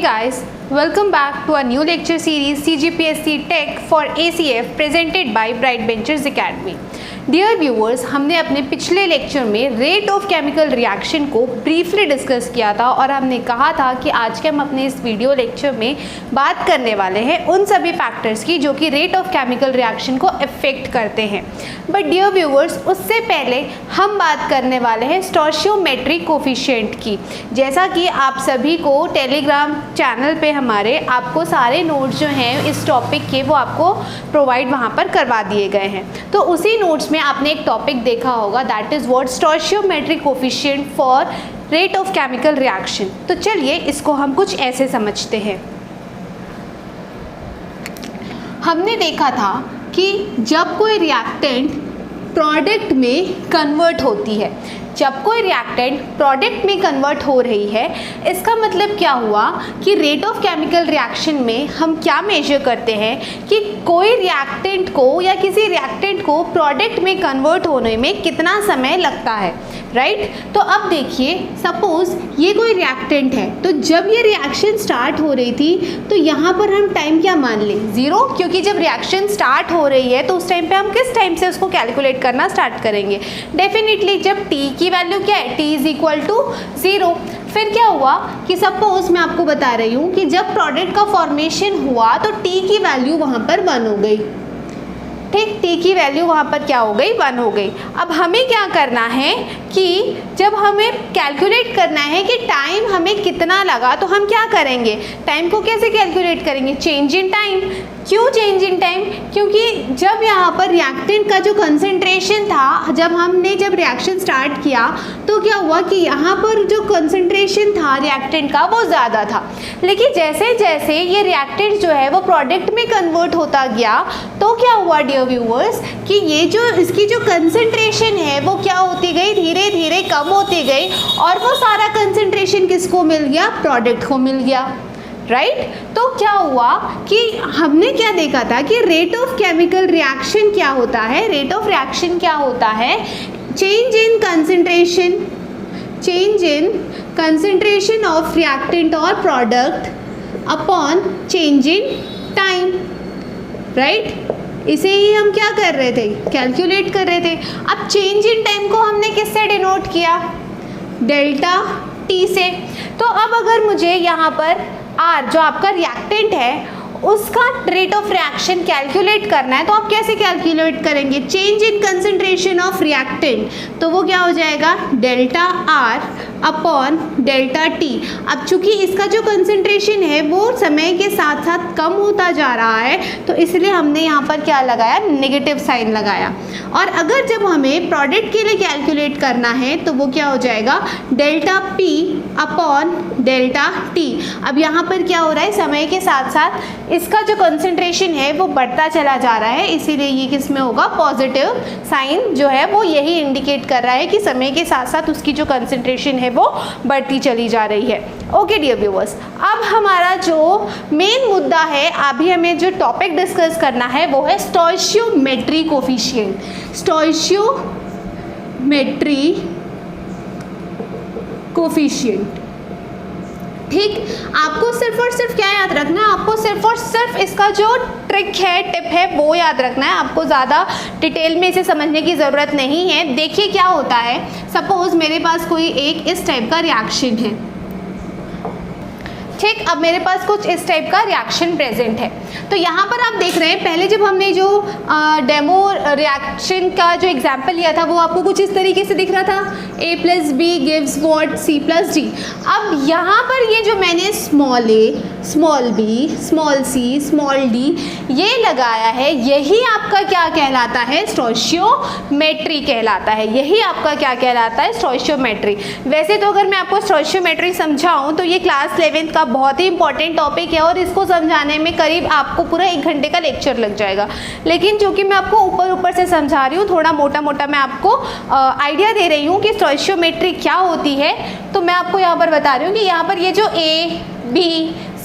guys, welcome back to a new lecture series CGPSC Tech for ACF presented by Bright Ventures Academy. Dear viewers, हमने अपने पिछले lecture में rate of chemical reaction को briefly discuss किया था और हमने कहा था कि आज के हम अपने इस वीडियो लेक्चर में बात करने वाले हैं उन सभी फैक्टर्स की जो कि रेट ऑफ केमिकल रिएक्शन को अफेक्ट करते हैं. बट डियर व्यूअर्स, उससे पहले हम बात करने वाले हैं स्टोइचियोमेट्रिक कोफिशिएंट की. जैसा कि आप सभी को टेलीग्राम चैनल पे हमारे आपको सारे नोट्स जो हैं इस टॉपिक के वो आपको प्रोवाइड वहाँ पर करवा दिए गए हैं. तो उसी नोट्स में आपने एक टॉपिक देखा होगा, that is what stoichiometric coefficient for rate of chemical reaction. तो चलिए इसको हम कुछ ऐसे समझते हैं. हमने देखा था कि जब कोई रिएक्टेंट प्रोडक्ट में कन्वर्ट होती है, जब कोई रिएक्टेंट प्रोडक्ट में कन्वर्ट हो रही है, इसका मतलब क्या हुआ कि रेट ऑफ केमिकल रिएक्शन में हम क्या मेजर करते हैं कि कोई रिएक्टेंट को या किसी रिएक्टेंट को प्रोडक्ट में कन्वर्ट होने में कितना समय लगता है, राइट. तो अब देखिए, सपोज ये कोई रिएक्टेंट है, तो जब ये रिएक्शन स्टार्ट हो रही थी तो यहाँ पर हम टाइम क्या मान लें, 0, क्योंकि जब रिएक्शन स्टार्ट हो रही है तो उस टाइम पे हम किस टाइम से उसको कैलकुलेट करना स्टार्ट करेंगे. डेफिनेटली जब t की वैल्यू क्या है, t इज इक्वल टू 0. फिर क्या हुआ कि सपोज मैं आपको बता रही हूँ कि जब प्रोडक्ट का फॉर्मेशन हुआ तो t की वैल्यू वहाँ पर 1 हो गई. ठीक, t की वैल्यू वहाँ पर क्या हो गई, 1 हो गई. अब हमें क्या करना है कि जब हमें कैलकुलेट करना है कि टाइम हमें कितना लगा, तो हम क्या करेंगे, टाइम को कैसे कैलकुलेट करेंगे, चेंज इन टाइम. क्यों चेंज इन टाइम, क्योंकि जब यहाँ पर रिएक्टेंट का जो कंसंट्रेशन था, जब रिएक्शन स्टार्ट किया तो क्या हुआ कि यहाँ पर जो कंसंट्रेशन था रिएक्टेंट का वो ज़्यादा था. लेकिन जैसे जैसे ये रिएक्टेंट जो है वो प्रोडक्ट में कन्वर्ट होता गया तो क्या हुआ डियर व्यूअर्स कि ये जो इसकी जो कंसंट्रेशन है वो क्या होती गई, धीरे धीरे कम होती गई और वो सारा कंसंट्रेशन किसको मिल गया, प्रोडक्ट को मिल गया, राइट. तो क्या हुआ कि हमने क्या देखा था कि रेट ऑफ केमिकल रिएक्शन क्या होता है, रेट ऑफ रिएक्शन क्या होता है, change in concentration of reactant और product upon change in time, right. इसे ही हम क्या कर रहे थे, कैलकुलेट कर रहे थे. अब चेंज इन टाइम को हमने किससे डिनोट किया, डेल्टा टी से. तो अब अगर मुझे यहाँ पर R जो आपका रिएक्टेंट है उसका रेट ऑफ रिएक्शन कैलकुलेट करना है, तो आप कैसे कैलकुलेट करेंगे, change in concentration of reactant, तो वो क्या हो जाएगा, delta R upon delta T. अब चूंकि इसका जो कंसंट्रेशन है वो समय के साथ साथ कम होता जा रहा है तो इसलिए हमने यहाँ पर क्या लगाया, नेगेटिव साइन लगाया. और अगर जब हमें प्रोडक्ट के लिए कैलकुलेट करना है तो वो क्या हो जाएगा, delta P upon delta T. अब यहाँ पर क्या हो रहा है, समय के साथ साथ इसका जो कंसंट्रेशन है वो बढ़ता चला जा रहा है, इसीलिए ये किस में होगा, पॉजिटिव साइन जो है वो यही इंडिकेट कर रहा है कि समय के साथ साथ उसकी जो कंसंट्रेशन है वो बढ़ती चली जा रही है. ओके डियर व्यूअर्स, अब हमारा जो मेन मुद्दा है, अभी हमें जो टॉपिक डिस्कस करना है वो है स्टोइचियोमेट्रिक कोफिशिएंट. स्टोइचियोमेट्री कोफिशिएंट, ठीक. आपको सिर्फ और सिर्फ क्या याद रखना है, आपको सिर्फ और सिर्फ इसका जो ट्रिक है, टिप है वो याद रखना है. आपको ज़्यादा डिटेल में इसे समझने की ज़रूरत नहीं है. देखिए क्या होता है, सपोज मेरे पास कोई एक इस टाइप का रिएक्शन है, ठीक. अब मेरे पास कुछ इस टाइप का रिएक्शन प्रेजेंट है. तो यहाँ पर आप देख रहे हैं, पहले जब हमने जो डेमो रिएक्शन का जो एग्जाम्पल लिया था वो आपको कुछ इस तरीके से दिख रहा था, A + B gives what, C + D. अब यहाँ पर ये जो मैंने small a, small b, small c, small d ये लगाया है, यही आपका क्या कहलाता है, स्टोइचियोमेट्री कहलाता है. यही आपका क्या कहलाता है, स्टोइचियोमेट्री. वैसे तो अगर मैं आपको स्टोइचियोमेट्री समझाऊँ तो ये क्लास 11th का बहुत ही इंपॉर्टेंट टॉपिक है और इसको समझाने में करीब आपको पूरा 1 घंटे का लेक्चर लग जाएगा. लेकिन चूँकि मैं आपको ऊपर से समझा रही हूँ, थोड़ा मोटा मैं आपको आइडिया दे रही हूँ कि स्टोइचियोमेट्री क्या होती है, तो मैं आपको यहाँ पर बता रही हूँ कि यहाँ पर ये जो A, B,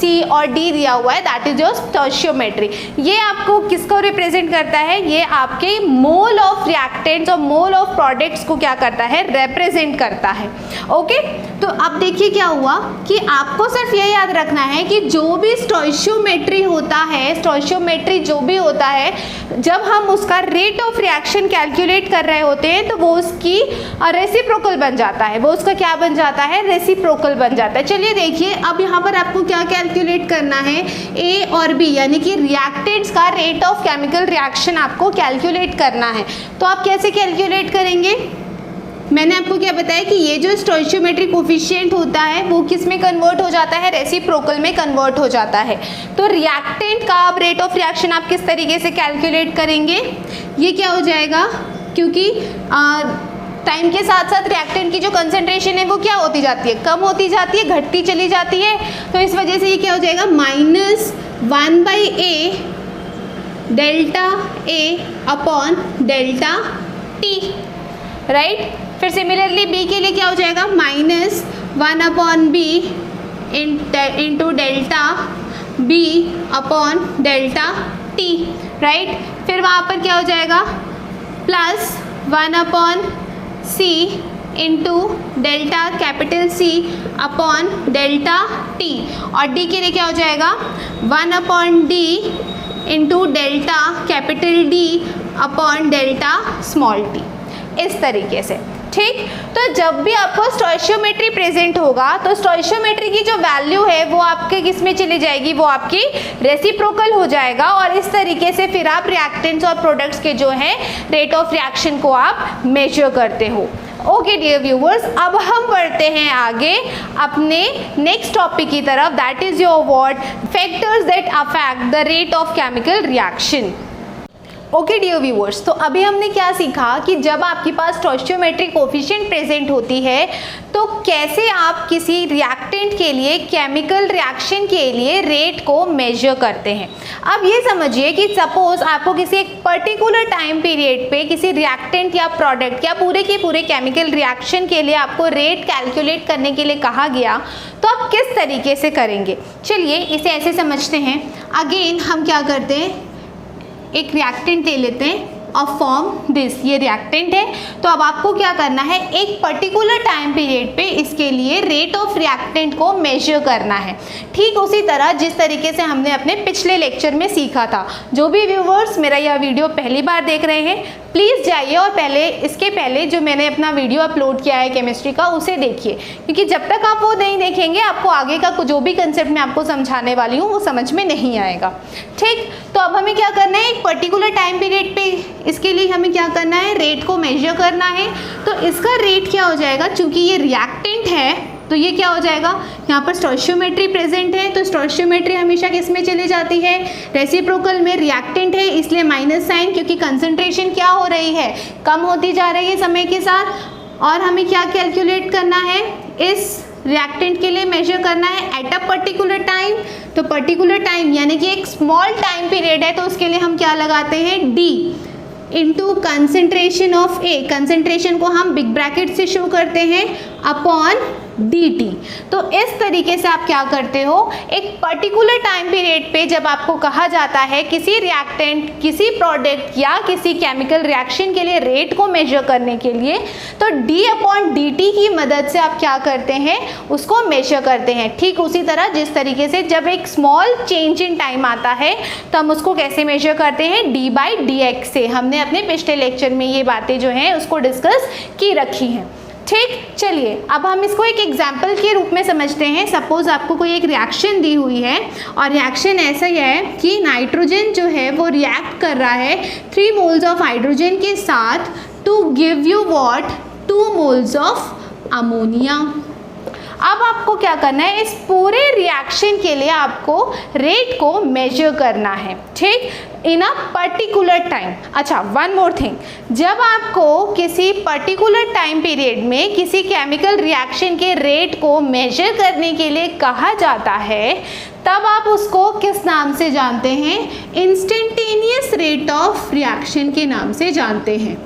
सी और डी दिया हुआ है, दैट इज योर स्टोइचियोमेट्री। ये आपको किसको रिप्रेजेंट करता है? ये आपके मोल ऑफ रिएक्टेंट्स और मोल ऑफ प्रोडक्ट्स को क्या करता है? रिप्रेजेंट करता है। ओके, तो अब देखिए क्या हुआ कि आपको सिर्फ ये याद रखना है कि जो भी स्टोइचियोमेट्री होता है, स्टोइचियोमेट्री जो भी होता है, जब हम उसका रेट ऑफ रिएक्शन कैलकुलेट कर रहे होते हैं तो वो उसकी रेसिप्रोकल बन जाता है। वो उसका क्या बन जाता है? रेसिप्रोकल बन जाता है। चलिए देखिए, अब यहाँ पर आपको क्या कैलकुलेट करना है? ए और बी यानी कि रिएक्टेंट्स का रेट ऑफ केमिकल रिएक्शन आपको कैलकुलेट करना है। तो आप कैसे कैलकुलेट करेंगे? मैंने आपको क्या बताया कि ये जो स्टोइचियोमेट्री कोफिशिएंट होता है वो किस में कन्वर्ट हो जाता है? रेसिप्रोकल में कन्वर्ट हो जाता है। तो रिएक्टेंट का अब रेट ऑफ रिएक्शन आप किस तरीके से कैलकुलेट करेंगे? ये क्या हो जाएगा, क्योंकि टाइम के साथ साथ रिएक्टेंट की जो कंसंट्रेशन है वो क्या होती जाती है? कम होती जाती है, घटती चली जाती है। तो इस वजह से ये क्या हो जाएगा? -1/A delta A upon delta T, right. फिर सिमिलरली B के लिए क्या हो जाएगा? -1/B into delta B upon delta T, right. फिर वहाँ पर क्या हो जाएगा? +1/C into delta capital C upon delta T, और D के लिए क्या हो जाएगा? 1/D into delta capital D upon delta small t, इस तरीके से, ठीक। तो जब भी आपको स्टोइचियोमेट्री प्रेजेंट होगा तो स्टोइचियोमेट्री की जो वैल्यू है वो आपके किस में चली जाएगी? वो आपकी रेसिप्रोकल हो जाएगा, और इस तरीके से फिर आप रिएक्टेंट्स और प्रोडक्ट्स के जो है रेट ऑफ रिएक्शन को आप मेजर करते हो। ओके डियर व्यूवर्स, अब हम बढ़ते हैं आगे अपने नेक्स्ट टॉपिक की तरफ, that is your what? Factors that affect the rate of chemical reaction. Okay dear viewers, तो अभी हमने क्या सीखा कि जब आपके पास स्टोइचियोमेट्री कोफिशिएंट प्रेजेंट होती है तो कैसे आप किसी रिएक्टेंट के लिए, केमिकल रिएक्शन के लिए रेट को मेजर करते हैं। अब ये समझिए कि सपोज आपको किसी एक पर्टिकुलर टाइम पीरियड पे किसी रिएक्टेंट या प्रोडक्ट या पूरे के पूरे केमिकल रिएक्शन के लिए आपको रेट कैलकुलेट करने के लिए कहा गया, तो आप किस तरीके से करेंगे? चलिए इसे ऐसे समझते हैं। अगेन हम क्या करते हैं, एक रिएक्टेंट ले लेते हैं और फॉर्म दिस, ये रिएक्टेंट है। तो अब आपको क्या करना है? एक पर्टिकुलर टाइम पीरियड पे इसके लिए रेट ऑफ रिएक्टेंट को मेजर करना है। ठीक उसी तरह जिस तरीके से हमने अपने पिछले लेक्चर में सीखा था। जो भी व्यूवर्स मेरा यह वीडियो पहली बार देख रहे हैं, प्लीज़ जाइए और इसके पहले जो मैंने अपना वीडियो अपलोड किया है केमिस्ट्री का, उसे देखिए, क्योंकि जब तक आप वो नहीं देखेंगे आपको आगे का जो भी कंसेप्ट मैं आपको समझाने वाली हूँ वो समझ में नहीं आएगा। ठीक, तो अब हमें क्या करना है? एक पर्टिकुलर टाइम पीरियड पे इसके लिए हमें क्या करना है? रेट को मेजर करना है। तो इसका रेट क्या हो जाएगा? चूंकि ये रिएक्टेंट है तो ये क्या हो जाएगा? यहाँ पर स्टोइचियोमेट्री प्रेजेंट है, तो स्टोइचियोमेट्री हमेशा किस में चली जाती है? रेसिप्रोकल में। रिएक्टेंट है इसलिए माइनस साइन, क्योंकि कंसंट्रेशन क्या हो रही है? कम होती जा रही है समय के साथ। और हमें क्या कैलकुलेट करना है? इस रिएक्टेंट के लिए मेजर करना है एट अ पर्टिकुलर टाइम। तो पर्टिकुलर टाइम यानी कि एक स्मॉल टाइम पीरियड है, तो उसके लिए हम क्या लगाते हैं? D into concentration of A, concentration को हम बिग ब्रैकेट से शो करते हैं, अपॉन dt। तो इस तरीके से आप क्या करते हो? एक पर्टिकुलर टाइम पीरियड पे जब आपको कहा जाता है किसी रिएक्टेंट, किसी प्रोडक्ट या किसी केमिकल रिएक्शन के लिए रेट को मेजर करने के लिए, तो d अपॉन dt की मदद से आप क्या करते हैं? उसको मेजर करते हैं। ठीक उसी तरह जिस तरीके से जब एक स्मॉल चेंज इन टाइम आता है तो हम उसको कैसे मेजर करते हैं? d/dx से। हमने अपने पिछले लेक्चर में ये बातें जो हैं उसको डिस्कस की रखी हैं। ठीक, चलिए अब हम इसको एक एग्जाम्पल के रूप में समझते हैं। सपोज आपको कोई एक रिएक्शन दी हुई है और रिएक्शन ऐसा ही है कि नाइट्रोजन जो है वो रिएक्ट कर रहा है 3 मोल्स ऑफ हाइड्रोजन के साथ to give you what? 2 moles of ammonia. अब आपको क्या करना है? इस पूरे रिएक्शन के लिए आपको रेट को मेजर करना है, ठीक, इन अ पर्टिकुलर टाइम। अच्छा, वन मोर थिंग, जब आपको किसी पर्टिकुलर टाइम पीरियड में किसी केमिकल रिएक्शन के रेट को मेजर करने के लिए कहा जाता है, तब आप उसको किस नाम से जानते हैं? इंस्टेंटेनियस रेट ऑफ रिएक्शन के नाम से जानते हैं।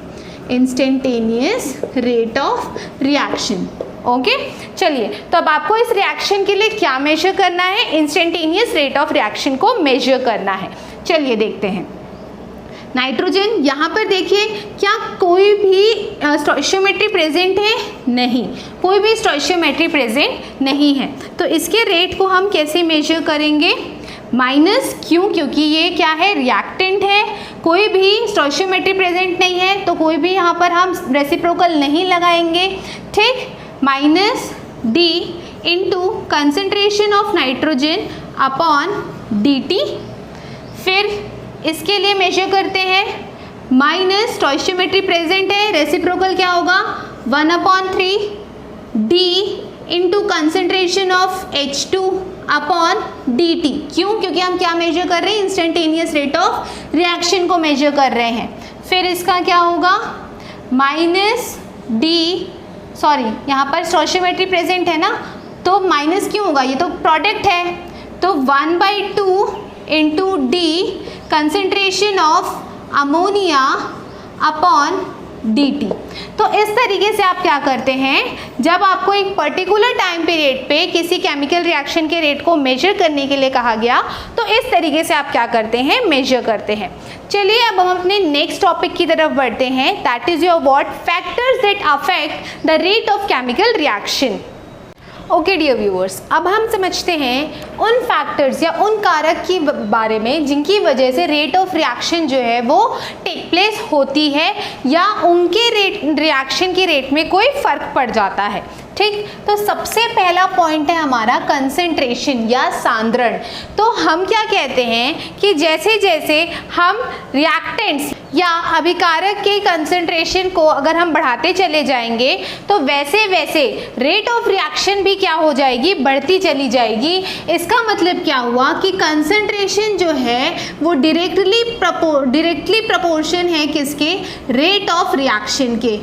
Instantaneous rate of reaction. Okay चलिए, तो अब आपको इस रिएक्शन के लिए क्या मेजर करना है, इंस्टेंटेनियस रेट ऑफ रिएक्शन को मेजर करना है। चलिए देखते हैं। नाइट्रोजन, यहाँ पर देखिए क्या कोई भी स्टोइशियोमेट्री प्रेजेंट है, नहीं, कोई भी स्टोइशियोमेट्री प्रेजेंट नहीं है। तो इसके रेट को हम कैसे मेजर करेंगे, माइनस, क्यों, क्योंकि ये क्या है, रिएक्टेंट है, कोई भी स्टोइशियोमेट्री प्रेजेंट नहीं है, तो कोई भी यहाँ पर हम रेसिप्रोकल नहीं लगाएंगे, ठीक, minus D into concentration of nitrogen upon D T. फिर इसके लिए मेजर करते हैं, माइनस स्टोइशियोमेट्री प्रेजेंट है, रेसिप्रोकल क्या होगा 1/3 D into concentration of H2 upon D T. क्यों, क्योंकि हम क्या मेजर कर रहे हैं, इंस्टेंटेनियस रेट ऑफ रिएक्शन को मेजर कर रहे हैं। फिर इसका क्या होगा, माइनस डी, सॉरी यहाँ पर स्टोइशियोमेट्री प्रेजेंट है ना, तो माइनस क्यों होगा, ये तो प्रोडक्ट है, तो 1/2 into D concentration of ammonia upon D T. तो इस तरीके से आप क्या करते हैं, जब आपको एक पर्टिकुलर टाइम पीरियड पे किसी केमिकल रिएक्शन के रेट को मेजर करने के लिए कहा गया, तो इस तरीके से आप क्या करते हैं, मेजर करते हैं। चलिए अब हम अपने नेक्स्ट टॉपिक की तरफ बढ़ते हैं, that is your what, factors that affect the rate of chemical reaction. Okay dear viewers, अब हम समझते हैं उन फैक्टर्स या उन कारक के बारे में जिनकी वजह से रेट ऑफ रिएक्शन जो है वो टेक प्लेस होती है या उनके रिएक्शन के रेट में कोई फ़र्क पड़ जाता है, ठीक। तो सबसे पहला पॉइंट है हमारा कंसंट्रेशन या सांद्रण। तो हम क्या कहते हैं कि जैसे जैसे हम रिएक्टेंट्स या अभिकारक के कंसंट्रेशन को अगर हम बढ़ाते चले जाएंगे तो वैसे वैसे रेट ऑफ रिएक्शन भी क्या हो जाएगी, बढ़ती चली जाएगी। इसका मतलब क्या हुआ कि कंसंट्रेशन जो है वो डायरेक्टली प्रपोर्शन है किसके, रेट ऑफ रिएक्शन के।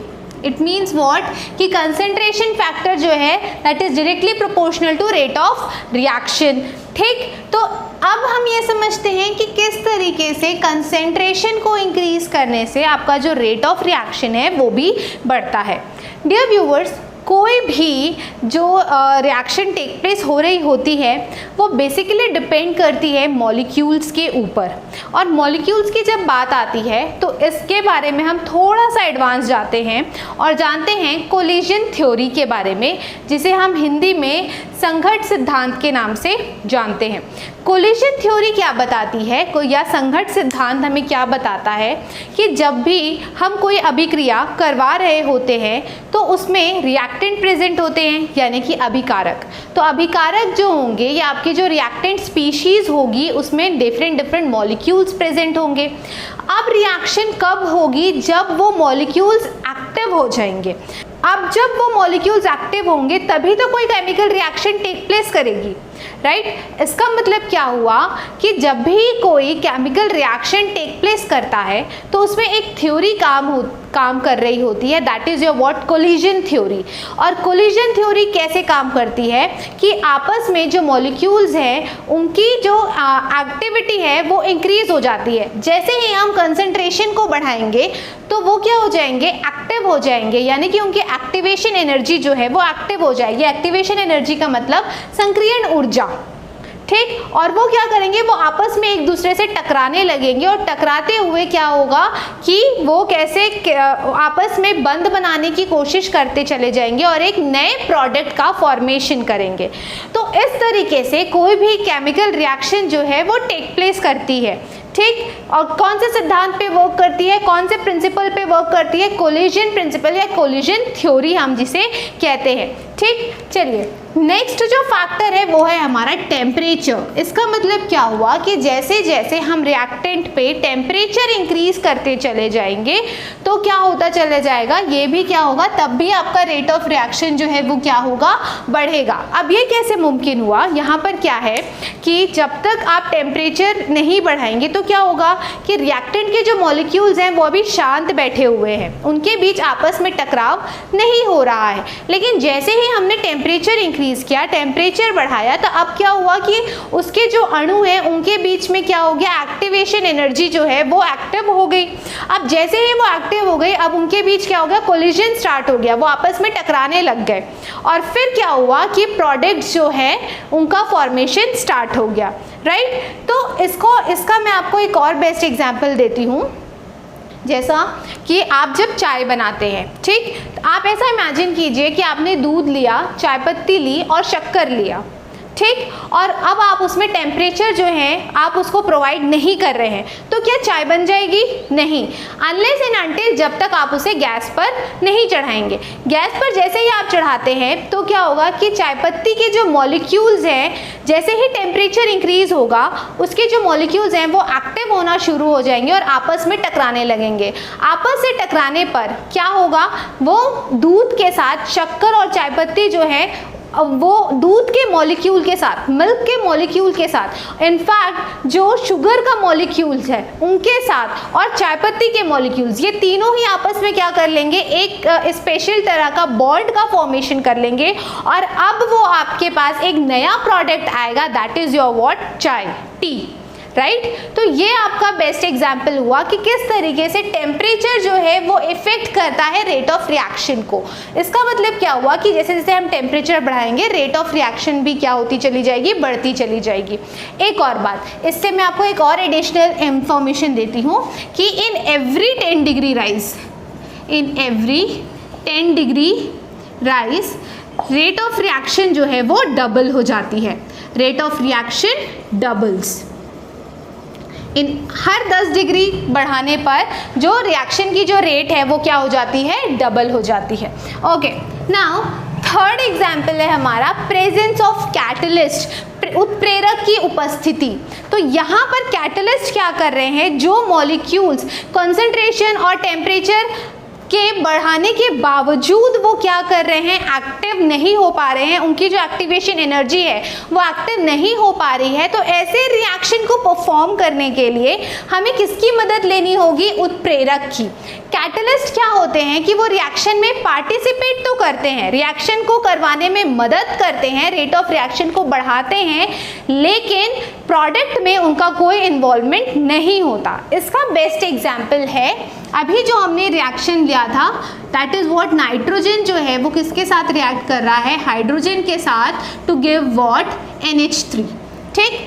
इट मीन्स वॉट कि कंसंट्रेशन फैक्टर जो है that is directly proportional to rate of reaction, ठीक। तो अब हम ये समझते हैं कि किस तरीके से कंसंट्रेशन को इंक्रीज करने से आपका जो रेट ऑफ रिएक्शन है वो भी बढ़ता है। डियर व्यूअर्स, कोई भी जो रिएक्शन टेक प्लेस हो रही होती है वो बेसिकली डिपेंड करती है मॉलिक्यूल्स के ऊपर, और मॉलिक्यूल्स की जब बात आती है तो इसके बारे में हम थोड़ा सा एडवांस जाते हैं और जानते हैं कोलिजन थ्योरी के बारे में, जिसे हम हिंदी में संघट्ट सिद्धांत के नाम से जानते हैं। कोलिजन थ्योरी क्या बताती है, या संघट्ट सिद्धांत हमें क्या बताता है कि जब भी हम कोई अभिक्रिया करवा रहे होते हैं तो उसमें रिएक्टेंट प्रेजेंट होते हैं, यानी कि अभिकारक। तो अभिकारक जो होंगे या आपकी जो रिएक्टेंट स्पीशीज़ होगी उसमें डिफरेंट मॉलिक्यूल्स प्रेजेंट होंगे। अब रिएक्शन कब होगी, जब वो मॉलिक्यूल्स एक्टिव हो जाएंगे। अब जब वो मॉलिक्यूल्स एक्टिव होंगे तभी तो कोई केमिकल रिएक्शन टेक प्लेस करेगी, राइट। इसका मतलब क्या हुआ कि जब भी कोई केमिकल रिएक्शन टेक प्लेस करता है तो उसमें एक थ्योरी काम कर रही होती है, that is your what, collision theory. और कोलिजन थ्योरी कैसे काम करती है कि आपस में जो मॉलिक्यूल्स हैं उनकी जो एक्टिविटी है वो इंक्रीज हो जाती है। जैसे ही हम कंसंट्रेशन को बढ़ाएंगे तो वो क्या हो जाएंगे, एक्टिव हो जाएंगे, यानी कि उनकी एक्टिवेशन एनर्जी जो है वो एक्टिव हो जाएगी। एक्टिवेशन एनर्जी का मतलब संक्रियण ऊर्जा, ठीक। और वो क्या करेंगे, वो आपस में एक दूसरे से टकराने लगेंगे, और टकराते हुए क्या होगा कि वो कैसे आपस में बंध बनाने की कोशिश करते चले जाएंगे और एक नए प्रोडक्ट का फॉर्मेशन करेंगे। तो इस तरीके से कोई भी केमिकल रिएक्शन जो है वो टेक प्लेस करती है, ठीक। और कौन से सिद्धांत पे वर्क करती है, कौन से प्रिंसिपल पे वर्क करती है, कोलिजन प्रिंसिपल या कोलिजन थ्योरी हम जिसे कहते हैं, ठीक। चलिए नेक्स्ट जो फैक्टर है वो है हमारा टेम्परेचर। इसका मतलब क्या हुआ कि जैसे जैसे हम रिएक्टेंट पे टेम्परेचर इंक्रीज करते चले जाएंगे तो क्या होता चले जाएगा, ये भी क्या होगा, तब भी आपका रेट ऑफ रिएक्शन जो है वो क्या होगा, बढ़ेगा। अब ये कैसे मुमकिन हुआ, यहाँ पर क्या है कि जब तक आप टेम्परेचर नहीं बढ़ाएंगे तो क्या होगा कि रिएक्टेंट के जो मॉलिक्यूल्स हैं वो अभी शांत बैठे हुए हैं, उनके बीच आपस में टकराव नहीं हो रहा है। लेकिन जैसे ही हमने टेम्परेचर इंक्रीज इंक्रीज़ किया, टेम्परेचर बढ़ाया, तो अब क्या हुआ कि उसके जो अणु हैं उनके बीच में क्या हो गया, एक्टिवेशन एनर्जी जो है वो एक्टिव हो गई। अब जैसे ही वो एक्टिव हो गई, अब उनके बीच क्या हो गया, कोलिजन स्टार्ट हो गया, वो आपस में टकराने लग गए और फिर क्या हुआ कि प्रोडक्ट जो है उनका फॉर्मेशन स्टार्ट हो गया, राइट। तो इसका मैं आपको एक और बेस्ट एग्जाम्पल देती हूँ। जैसा कि आप जब चाय बनाते हैं, ठीक, तो आप ऐसा इमेजिन कीजिए कि आपने दूध लिया, चाय पत्ती ली और शक्कर लिया, ठीक, और अब आप उसमें टेम्परेचर जो है आप उसको प्रोवाइड नहीं कर रहे हैं, तो क्या चाय बन जाएगी? नहीं, अनलेस एंड अनटिल जब तक आप उसे गैस पर नहीं चढ़ाएंगे। गैस पर जैसे ही आप चढ़ाते हैं तो क्या होगा कि चाय पत्ती के जो मॉलिक्यूल्स हैं, जैसे ही टेम्परेचर इंक्रीज होगा उसके जो मॉलिक्यूल्स हैं वो एक्टिव होना शुरू हो जाएंगे और आपस में टकराने लगेंगे। आपस से टकराने पर क्या होगा, वो दूध के साथ शक्कर और चाय पत्ती जो है वो दूध के मॉलिक्यूल के साथ, मिल्क के मॉलिक्यूल के साथ, इनफैक्ट जो शुगर का मॉलिक्यूल्स है उनके साथ और चाय पत्ती के मॉलिक्यूल्स, ये तीनों ही आपस में क्या कर लेंगे, एक स्पेशल तरह का बॉन्ड का फॉर्मेशन कर लेंगे और अब वो आपके पास एक नया प्रोडक्ट आएगा, दैट इज योर व्हाट, चाय, टी, राइट। तो ये आपका बेस्ट एग्जाम्पल हुआ कि किस तरीके से टेम्परेचर जो है वो इफेक्ट करता है रेट ऑफ रिएक्शन को। इसका मतलब क्या हुआ कि जैसे जैसे हम टेम्परेचर बढ़ाएंगे रेट ऑफ रिएक्शन भी क्या होती चली जाएगी, बढ़ती चली जाएगी। एक और बात, इससे मैं आपको एक और एडिशनल इंफॉर्मेशन देती हूँ कि in every 10 degree rise, in every 10 degree rise rate of reaction जो है वो डबल हो जाती है, rate of reaction doubles. In her 10 degree बढ़ाने पर जो रिएक्शन की जो रेट है वो क्या हो जाती है, डबल हो जाती है। ओके, नाउ थर्ड एग्जाम्पल है हमारा प्रेजेंस ऑफ कैटलिस्ट, उत्प्रेरक की उपस्थिति। तो यहाँ पर कैटलिस्ट क्या कर रहे हैं, जो मॉलिक्यूल्स कंसंट्रेशन और टेम्परेचर के बढ़ाने के बावजूद वो क्या कर रहे हैं, एक्टिव नहीं हो पा रहे हैं, उनकी जो एक्टिवेशन एनर्जी है वो एक्टिव नहीं हो पा रही है। तो ऐसे रिएक्शन को परफॉर्म करने के लिए हमें किसकी मदद लेनी होगी, उत्प्रेरक की। कैटलिस्ट क्या होते हैं कि वो रिएक्शन में पार्टिसिपेट तो करते हैं, रिएक्शन को करवाने में मदद करते हैं, रेट ऑफ रिएक्शन को बढ़ाते हैं, लेकिन प्रोडक्ट में उनका कोई इन्वॉल्वमेंट नहीं होता। इसका बेस्ट एग्जाम्पल है अभी जो हमने रिएक्शन लिया था, दैट इज व्हाट, नाइट्रोजन जो है वो किसके साथ रिएक्ट कर रहा है, हाइड्रोजन के साथ, टू गिव व्हाट, NH3, ठीक।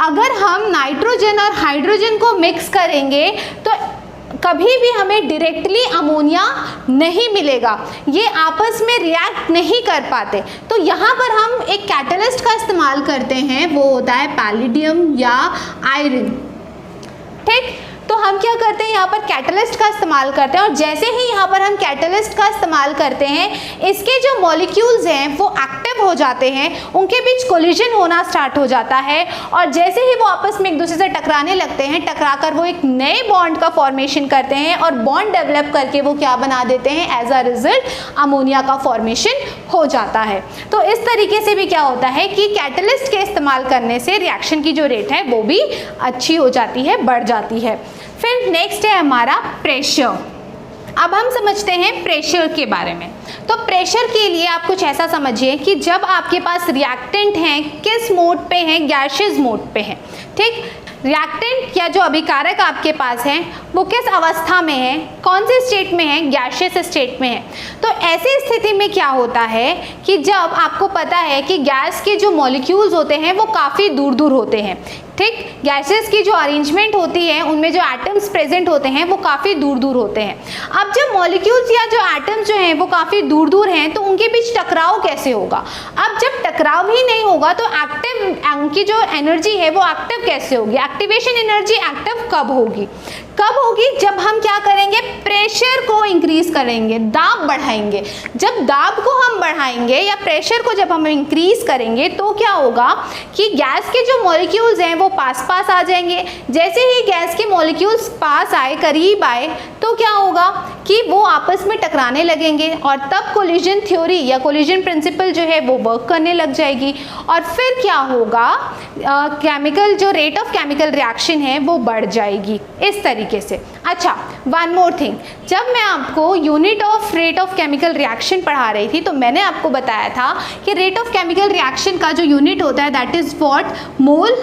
अगर हम नाइट्रोजन और हाइड्रोजन को मिक्स करेंगे तो कभी भी हमें डायरेक्टली अमोनिया नहीं मिलेगा, ये आपस में रिएक्ट नहीं कर पाते। तो यहाँ पर हम एक कैटलिस्ट का इस्तेमाल करते हैं, वो होता है पैलेडियम या आयरन, ठीक। तो हम क्या करते हैं, यहाँ पर कैटलिस्ट का इस्तेमाल करते हैं और जैसे ही यहाँ पर हम कैटलिस्ट का इस्तेमाल करते हैं, इसके जो मॉलिक्यूल्स हैं वो एक्टिव हो जाते हैं, उनके बीच कोलिजन होना स्टार्ट हो जाता है और जैसे ही वो आपस में एक दूसरे से टकराने लगते हैं, टकराकर वो एक नए बॉन्ड का फॉर्मेशन करते हैं और बॉन्ड डेवलप करके वो क्या बना देते हैं, एज अ रिजल्ट अमोनिया का फॉर्मेशन हो जाता है। तो इस तरीके से भी क्या होता है कि कैटलिस्ट के इस्तेमाल करने से रिएक्शन की जो रेट है वो भी अच्छी हो जाती है, बढ़ जाती है। फिर नेक्स्ट है हमारा प्रेशर। अब हम समझते हैं प्रेशर के बारे में। तो प्रेशर के लिए आप कुछ ऐसा समझिए कि जब आपके पास रिएक्टेंट हैं किस मोड पे हैं, गैसियस मोड पे हैं, ठीक। रिएक्टेंट या जो अभिकारक आपके पास हैं वो किस अवस्था में है, कौन से स्टेट में है, गैसियस स्टेट में है। तो ऐसी स्थिति में क्या होता है कि जब आपको पता है कि गैस के जो मॉलिक्यूल्स होते हैं वो काफ़ी दूर दूर होते हैं, ठीक। गैसेस की जो अरेंजमेंट होती है उनमें जो एटम्स प्रेजेंट होते हैं वो काफ़ी दूर दूर होते हैं। अब जब मॉलिक्यूल्स या जो एटम्स जो हैं वो काफ़ी दूर दूर हैं तो उनके बीच टकराव कैसे होगा। अब जब टकराव ही नहीं होगा तो एक्टिव उनकी जो एनर्जी है वो एक्टिव कैसे होगी, एक्टिवेशन एनर्जी एक्टिव कब होगी, कब होगी, जब हम क्या करेंगे, प्रेशर को इंक्रीज करेंगे, दाब बढ़ाएंगे। जब दाब को हम बढ़ाएंगे या प्रेशर को जब हम इंक्रीज करेंगे तो क्या होगा कि गैस के जो मॉलिक्यूल्स हैं वो पास पास आ जाएंगे। जैसे ही गैस के मॉलिक्यूल्स पास आए, करीब आए, तो क्या होगा कि वो आपस में टकराने लगेंगे और तब कोलिजन थ्योरी या कोलिजन प्रिंसिपल जो है वो वर्क करने लग जाएगी और फिर क्या होगा, केमिकल जो रेट ऑफ केमिकल रिएक्शन है वो बढ़ जाएगी इस तरीके से। अच्छा, वन मोर थिंग, जब मैं आपको unit of rate of chemical reaction पढ़ा रही थी तो मैंने आपको बताया था कि रेट ऑफ केमिकल रिएक्शन का जो यूनिट होता है दैट इज़ व्हाट, मोल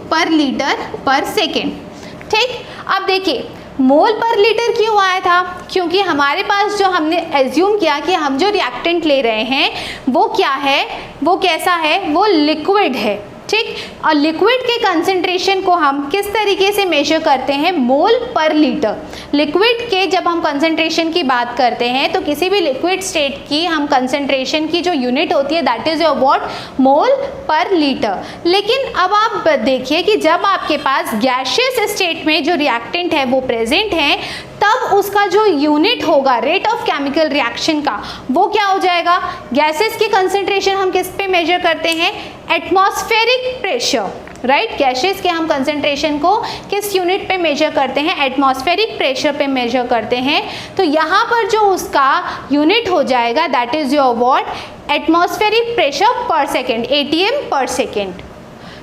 पर लीटर पर सेकेंड। ठीक, अब देखिए मोल पर लीटर क्यों आया था, क्योंकि हमारे पास जो हमने एज्यूम किया कि हम जो रिएक्टेंट ले रहे हैं वो क्या है, वो कैसा है, वो लिक्विड है। ठीक, और लिक्विड के कंसंट्रेशन को हम किस तरीके से मेजर करते हैं, मोल पर लीटर। लिक्विड के जब हम कंसंट्रेशन की बात करते हैं तो किसी भी लिक्विड स्टेट की हम कंसंट्रेशन की जो यूनिट होती है दैट इज योर व्हाट, मोल पर लीटर। लेकिन अब आप देखिए कि जब आपके पास गैसियस स्टेट में जो रिएक्टेंट है वो प्रेजेंट है तब उसका जो यूनिट होगा रेट ऑफ केमिकल रिएक्शन का वो क्या हो जाएगा। गैसेस की कंसंट्रेशन हम किस पे मेजर करते हैं, एटमॉस्फेरिक प्रेशर, राइट। गैसेस के हम कंसंट्रेशन को किस यूनिट पे मेजर करते हैं, एटमॉस्फेरिक प्रेशर पे मेजर करते हैं। तो यहाँ पर जो उसका यूनिट हो जाएगा that is your what, atmospheric pressure पर सेकेंड, ATM पर सेकेंड।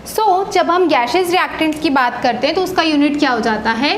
सो जब हम गैसेस रिएक्टेंट्स की बात करते हैं तो उसका यूनिट क्या हो जाता है,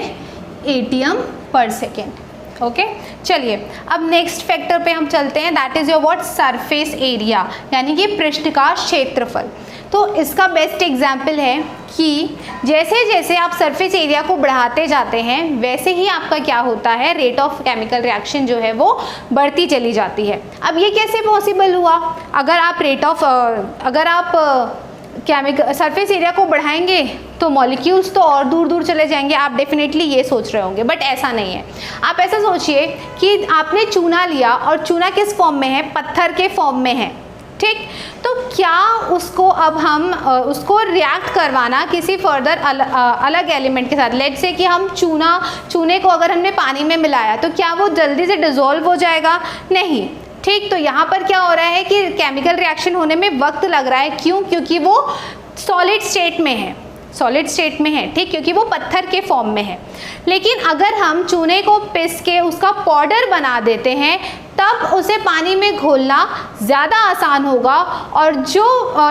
ATM पर सेकेंड। ओके, चलिए अब नेक्स्ट फैक्टर पे हम चलते हैं that is your what, surface area, यानी कि पृष्ठ का क्षेत्रफल। तो इसका बेस्ट एग्जाम्पल है कि जैसे जैसे आप सरफेस एरिया को बढ़ाते जाते हैं वैसे ही आपका क्या होता है, रेट ऑफ केमिकल रिएक्शन जो है वो बढ़ती चली जाती है। अब ये कैसे पॉसिबल हुआ, अगर आप केमिकल सरफेस एरिया को बढ़ाएंगे तो मॉलिक्यूल्स तो और दूर दूर चले जाएंगे, आप डेफिनेटली ये सोच रहे होंगे, बट ऐसा नहीं है। आप ऐसा सोचिए कि आपने चूना लिया और चूना किस फॉर्म में है, पत्थर के फॉर्म में है। ठीक, तो क्या उसको अब हम उसको रिएक्ट करवाना किसी फर्दर अलग एलिमेंट के साथ, लेट्स से कि हम चूने को अगर हमने पानी में मिलाया तो क्या वो जल्दी से डिसॉल्व हो जाएगा, नहीं। ठीक, तो यहाँ पर क्या हो रहा है कि केमिकल रिएक्शन होने में वक्त लग रहा है, क्यों, क्योंकि वो सॉलिड स्टेट में है, ठीक, क्योंकि वो पत्थर के फॉर्म में है। लेकिन अगर हम चूने को पिस के उसका पाउडर बना देते हैं तब उसे पानी में घोलना ज़्यादा आसान होगा और जो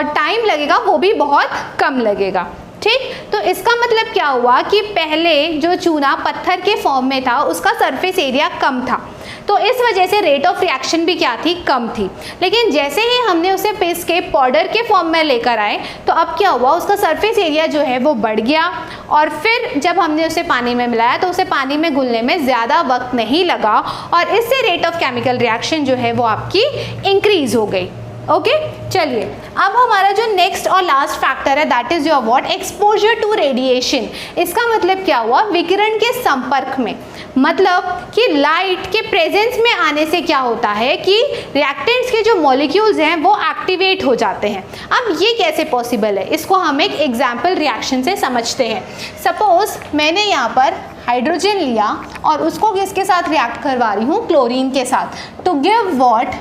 टाइम लगेगा वो भी बहुत कम लगेगा। ठीक, तो इसका मतलब क्या हुआ कि पहले जो चूना पत्थर के फॉर्म में था उसका सरफेस एरिया कम था, तो इस वजह से रेट ऑफ रिएक्शन भी क्या थी, कम थी। लेकिन जैसे ही हमने उसे पिस के पाउडर के फॉर्म में लेकर आए तो अब क्या हुआ, उसका सरफेस एरिया जो है वो बढ़ गया और फिर जब हमने उसे पानी में मिलाया तो उसे पानी में घुलने में ज़्यादा वक्त नहीं लगा और इससे रेट ऑफ केमिकल रिएक्शन जो है वो आपकी इंक्रीज हो गई। ओके, चलिए अब हमारा जो नेक्स्ट और लास्ट फैक्टर है that is your what, exposure to radiation. इसका मतलब क्या हुआ, विकिरण के संपर्क में, मतलब कि लाइट के प्रेजेंस में आने से क्या होता है कि रिएक्टेंट्स के जो मॉलिक्यूल्स हैं वो एक्टिवेट हो जाते हैं। अब ये कैसे पॉसिबल है, इसको हम एक एग्जाम्पल रिएक्शन से समझते हैं। सपोज मैंने यहाँ पर हाइड्रोजन लिया और उसको किसके साथ रिएक्ट करवा रही हूँ, क्लोरीन के साथ, to give what,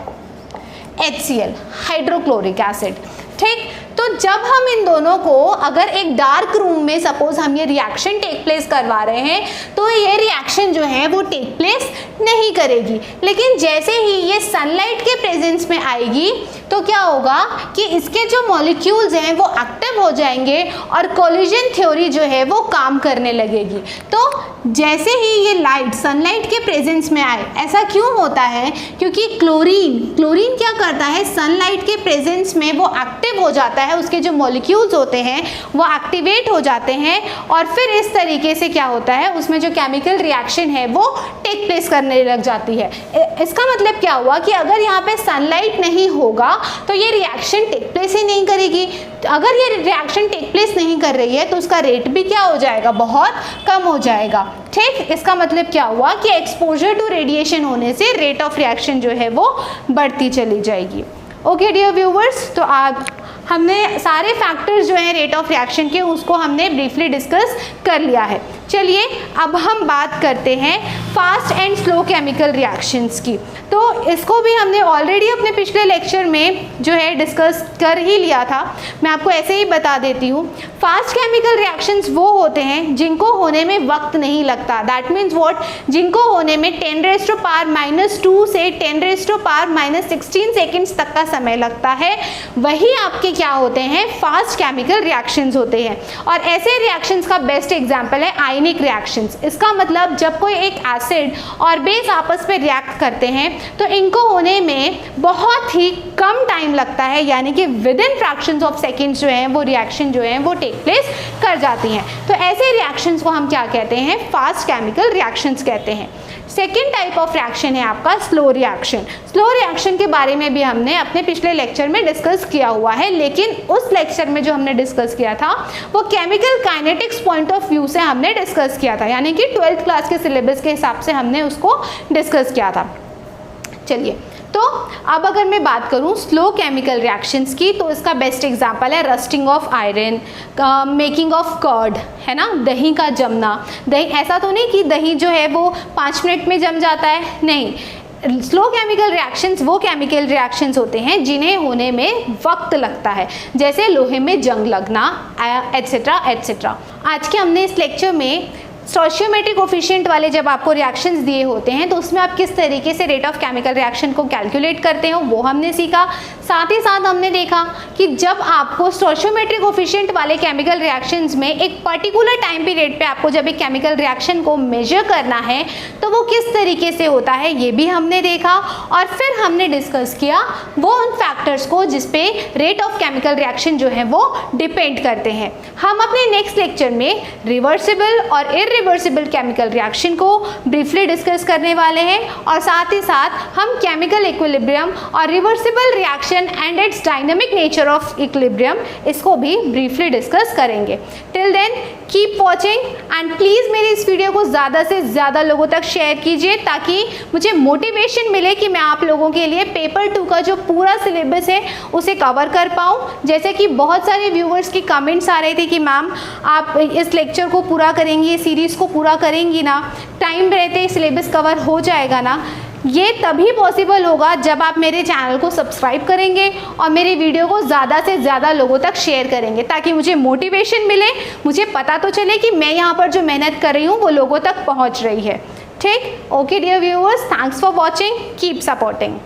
HCl, hydrochloric acid. ठीक, तो जब हम इन दोनों को अगर एक डार्क रूम में सपोज हम ये रिएक्शन टेक प्लेस करवा रहे हैं तो ये रिएक्शन जो है वो टेक प्लेस नहीं करेगी। लेकिन जैसे ही ये सनलाइट के प्रेजेंस में आएगी तो क्या होगा कि इसके जो मॉलिक्यूल्स हैं वो एक्टिव हो जाएंगे और कोलिजन थ्योरी जो है वो काम करने लगेगी। तो जैसे ही ये लाइट सनलाइट के प्रेजेंस में आए, ऐसा क्यों होता है, क्योंकि क्लोरीन क्या करता है, सनलाइट के प्रेजेंस में वो एक्टिव हो जाता है, उसके जो मॉलिक्यूल्स होते हैं वो एक्टिवेट हो जाते हैं और फिर इस तरीके से क्या होता है, उसमें जो केमिकल रिएक्शन है वो टेक प्लेस करने लग जाती है। इसका मतलब क्या हुआ कि अगर यहाँ पे सनलाइट नहीं होगा तो ये रिएक्शन टेक प्लेस ही नहीं करेगी। अगर ये रिएक्शन टेक प्लेस नहीं कर रही है तो उसका रेट भी क्या हो जाएगा, बहुत कम हो जाएगा। ठीक, इसका मतलब क्या हुआ कि एक्सपोजर टू रेडिएशन होने से रेट ऑफ रिएक्शन जो है वो बढ़ती चली जाएगी। ओके डियर व्यूवर्स, तो आप हमने सारे फैक्टर्स जो हैं रेट ऑफ रिएक्शन के उसको हमने ब्रीफली डिस्कस कर लिया है। चलिए अब हम बात करते हैं fast and slow chemical reactions की। तो इसको भी हमने ऑलरेडी अपने पिछले लेक्चर में जो है डिस्कस कर ही लिया था, मैं आपको ऐसे ही बता देती हूँ। फास्ट केमिकल रिएक्शंस वो होते हैं जिनको होने में वक्त नहीं लगता, दैट मीन्स व्हाट, जिनको होने में 10⁻⁻² से 10⁻⁻16 सेकेंड्स तक का समय लगता है, वही आपके क्या होते हैं, फास्ट केमिकल रिएक्शंस होते हैं। और ऐसे रिएक्शंस का बेस्ट एग्जांपल है आयनिक रिएक्शंस। इसका मतलब जब कोई एक एसिड और बेस आपस में रिएक्ट करते हैं तो इनको होने में बहुत ही कम टाइम लगता है, यानी कि with in fractions of seconds जो हैं वो रिएक्शन जो है वो टेक प्लेस कर जाती हैं। तो ऐसे रिएक्शंस को हम क्या कहते हैं, फास्ट केमिकल रिएक्शंस कहते हैं। सेकेंड टाइप ऑफ रिएक्शन है आपका स्लो रिएक्शन। स्लो रिएक्शन के बारे में भी हमने अपने पिछले लेक्चर में डिस्कस किया हुआ है, लेकिन उस लेक्चर में जो हमने डिस्कस किया था वो chemical kinetics point of view से हमने डिस्कस किया था, यानी कि 12th क्लास के सिलेबस के हिसाब से हमने उसको डिस्कस किया था। चलिए, तो अब अगर मैं बात करूं स्लो केमिकल रिएक्शंस की, तो इसका बेस्ट एग्जांपल है rusting of iron, making of curd, है ना, दही का जमना। दही ऐसा तो नहीं कि दही जो है वो 5 मिनट में जम जाता है, नहीं। स्लो केमिकल रिएक्शंस वो केमिकल रिएक्शंस होते हैं जिन्हें होने में वक्त लगता है, जैसे लोहे में जंग लगना, एट्सेट्रा एट्सेट्रा। आज के हमने इस लेक्चर में स्टोइचियोमेट्रिक कोफिशिएंट वाले जब आपको रिएक्शंस दिए होते हैं तो उसमें आप किस तरीके से रेट ऑफ केमिकल रिएक्शन को कैलकुलेट करते हो वो हमने सीखा। साथ ही साथ हमने देखा कि जब आपको स्टोइचियोमेट्रिक कोफिशिएंट वाले केमिकल रिएक्शंस में एक पर्टिकुलर टाइम पीरियड पे आपको जब एक केमिकल रिएक्शन को मेजर करना है तो वो किस तरीके से होता है ये भी हमने देखा। और फिर हमने डिस्कस किया वो उन फैक्टर्स को जिस पे रेट ऑफ केमिकल रिएक्शन जो है वो डिपेंड करते हैं। हम अपने नेक्स्ट लेक्चर में रिवर्सिबल और इरिवर्सिबल केमिकल रिएक्शन को ब्रीफली डिस्कस करने वाले हैं, और साथ ही साथ हम केमिकल इक्विलिब्रियम और reversible reaction and its dynamic nature of equilibrium इसको भी ब्रीफली डिस्कस करेंगे। Till then keep watching and please मेरी इस वीडियो को ज़्यादा से ज़्यादा लोगों तक शेयर कीजिए ताकि मुझे मोटिवेशन मिले कि मैं आप लोगों के लिए पेपर 2 का जो पूरा सिलेबस है उसे कवर कर पाऊँ। जैसे कि बहुत सारे व्यूवर्स की कमेंट्स आ रहे थे कि मैम आप इस लेक्चर को पूरा करेंगी, इस सीरीज़ को पूरा करेंगी ना, टाइम रहते सिलेबस कवर हो जाएगा ना। ये तभी पॉसिबल होगा जब आप मेरे चैनल को सब्सक्राइब करेंगे और मेरी वीडियो को ज़्यादा से ज़्यादा लोगों तक शेयर करेंगे, ताकि मुझे मोटिवेशन मिले, मुझे पता तो चले कि मैं यहाँ पर जो मेहनत कर रही हूँ वो लोगों तक पहुँच रही है। ठीक, okay dear viewers, thanks for watching, keep supporting.